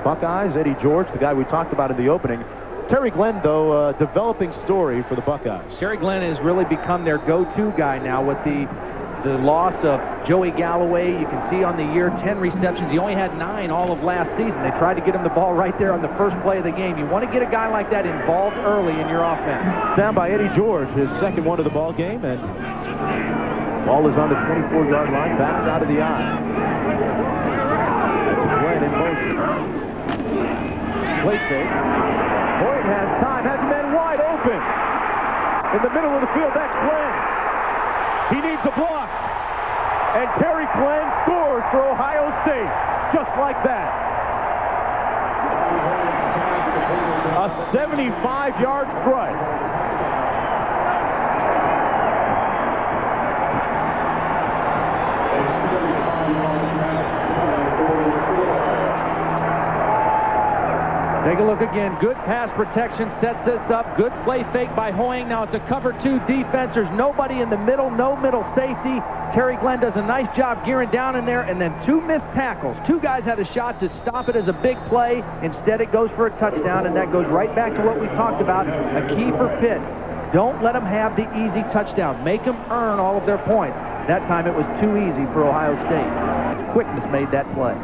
the Buckeyes. Eddie George, the guy we talked about in the opening. Terry Glenn, though, developing story for the Buckeyes. Terry Glenn has really become their go-to guy now with the loss of Joey Galloway. You can see on the year 10 receptions. He only had 9 all of last season. They tried to get him the ball right there on the first play of the game. You want to get a guy like that involved early in your offense. Down by Eddie George, his second one of the ball game, and ball is on the 24-yard line, backside of the eye. That's Glenn in motion. Play fake. Boyd has time, has a man wide open. In the middle of the field, that's Glenn. He needs a block. And Terry Glenn scores for Ohio State. Just like that. A 75-yard strike. Take a look again. Good pass protection sets this up. Good play fake by Hoying. Now it's a cover 2 defense. There's nobody in the middle. No middle safety. Terry Glenn does a nice job gearing down in there, and then 2 missed tackles. 2 guys had a shot to stop it as a big play. Instead, it goes for a touchdown, and that goes right back to what we talked about. A key for Pitt. Don't let them have the easy touchdown. Make them earn all of their points. That time it was too easy for Ohio State. Quickness made that play.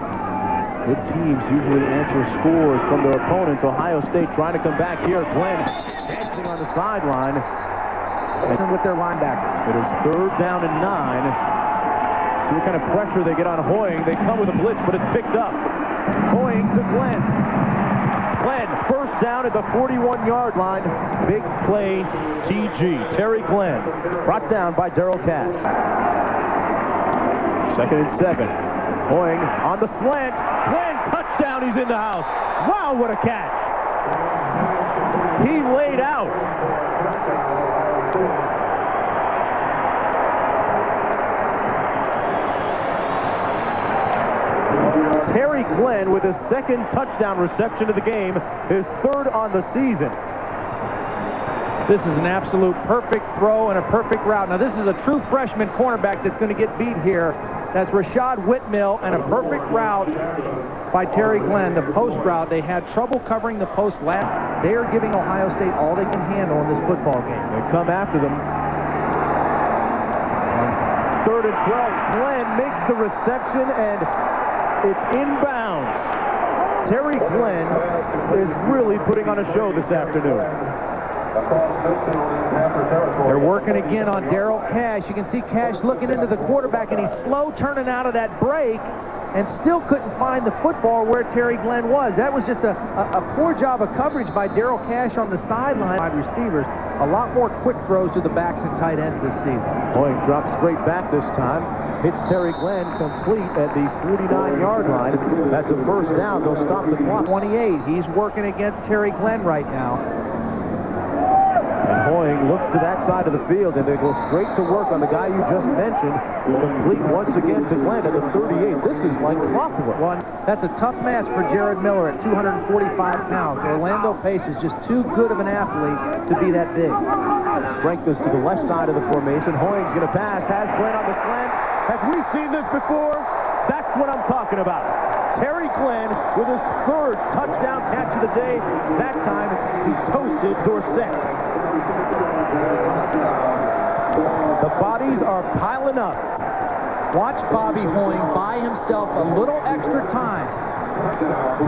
Good teams usually answer scores from their opponents. Ohio State trying to come back here. Glenn dancing on the sideline. With their linebackers. It is 3rd down and 9. See what kind of pressure they get on Hoying. They come with a blitz, but it's picked up. Hoying to Glenn. Glenn, first down at the 41-yard line. Big play, TG. Terry Glenn, brought down by Darrell Cash. 2nd and 7. Hoying on the slant. Glenn, touchdown, he's in the house. Wow, what a catch. He laid out. Terry Glenn with his 2nd touchdown reception of the game, his 3rd on the season. This is an absolute perfect throw and a perfect route. Now this is a true freshman cornerback that's going to get beat here. That's Rashad Whitmill, and a perfect route by Terry Glenn. The post route, they had trouble covering the post last. They are giving Ohio State all they can handle in this football game. They come after them. On 3rd and 12, Glenn makes the reception, and it's inbounds. Terry Glenn is really putting on a show this afternoon. They're working again on Darrell Cash. You can see Cash looking into the quarterback, and he's slow turning out of that break and still couldn't find the football where Terry Glenn was. That was just a poor job of coverage by Darrell Cash on the sideline. Wide receivers, a lot more quick throws to the backs and tight ends this season. Hoying drops straight back this time. Hits Terry Glenn complete at the 49-yard line. That's a first down. They'll stop the clock. 28. He's working against Terry Glenn right now. And Hoying looks to that side of the field, and they go straight to work on the guy you just mentioned. Complete once again to Glenn at the 38. This is like clockwork. Well, that's a tough match for Jared Miller at 245 pounds. Orlando Pace is just too good of an athlete to be that big. Strength is to the left side of the formation. Hoying's going to pass. Has Glenn on the slant. Have we seen this before? That's what I'm talking about. Terry Glenn with his 3rd touchdown catch of the day. That time he toasted Dorsett. The bodies are piling up. Watch Bobby Hoying buy himself a little extra time.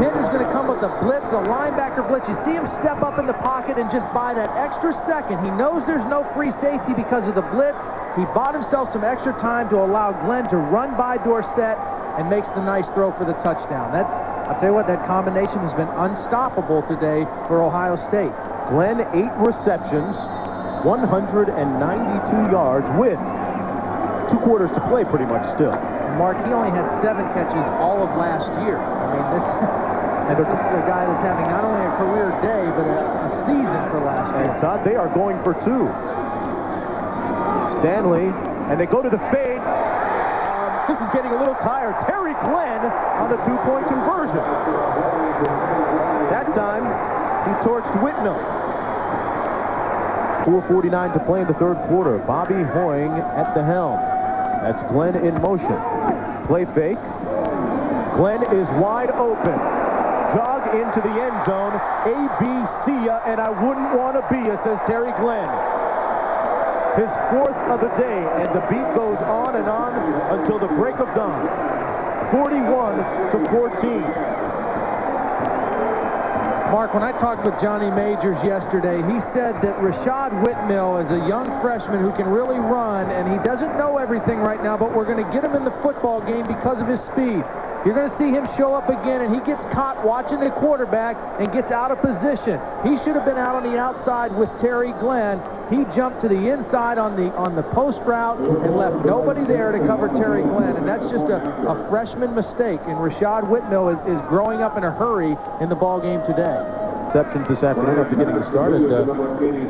Pitt is going to come with a blitz, a linebacker blitz. You see him step up in the pocket and just buy that extra second. He knows there's no free safety because of the blitz. He bought himself some extra time to allow Glenn to run by Dorsett and makes the nice throw for the touchdown. I'll tell you what, that combination has been unstoppable today for Ohio State. Glenn, 8 receptions, 192 yards with 2 quarters to play pretty much still. Mark, he only had 7 catches all of last year. I mean, this is a guy that's having not only a career day, but a season for last year. And Todd, they are going for 2. Stanley, and they go to the fade. This is getting a little tired. Terry Glenn on the 2-point conversion. That time, he torched Whitmill. 4:49 to play in the 3rd quarter. Bobby Hoying at the helm. That's Glenn in motion. Play fake. Glenn is wide open. jog into the end zone. A-B-C ya, and I wouldn't want to be ya, says Terry Glenn. His 4th of the day, and the beat goes on and on until the break of dawn. 41-14. Mark, when I talked with Johnny Majors yesterday, he said that Rashad Whitmill is a young freshman who can really run, and he doesn't know everything right now, but we're going to get him in the football game because of his speed. You're going to see him show up again, and he gets caught watching the quarterback and gets out of position. He should have been out on the outside with Terry Glenn. He jumped to the inside on the post route and left nobody there to cover Terry Glenn, and that's just a freshman mistake. And Rashad Whitmill is growing up in a hurry in the ball game today. Exceptions this afternoon after getting started.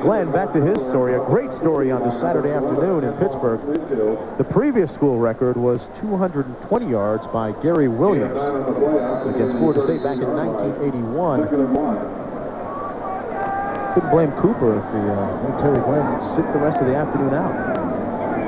Glenn, back to his story. A great story on this Saturday afternoon in Pittsburgh. The previous school record was 220 yards by Gary Williams against Florida State back in 1981. Couldn't blame Cooper if Terry Glenn sit the rest of the afternoon out.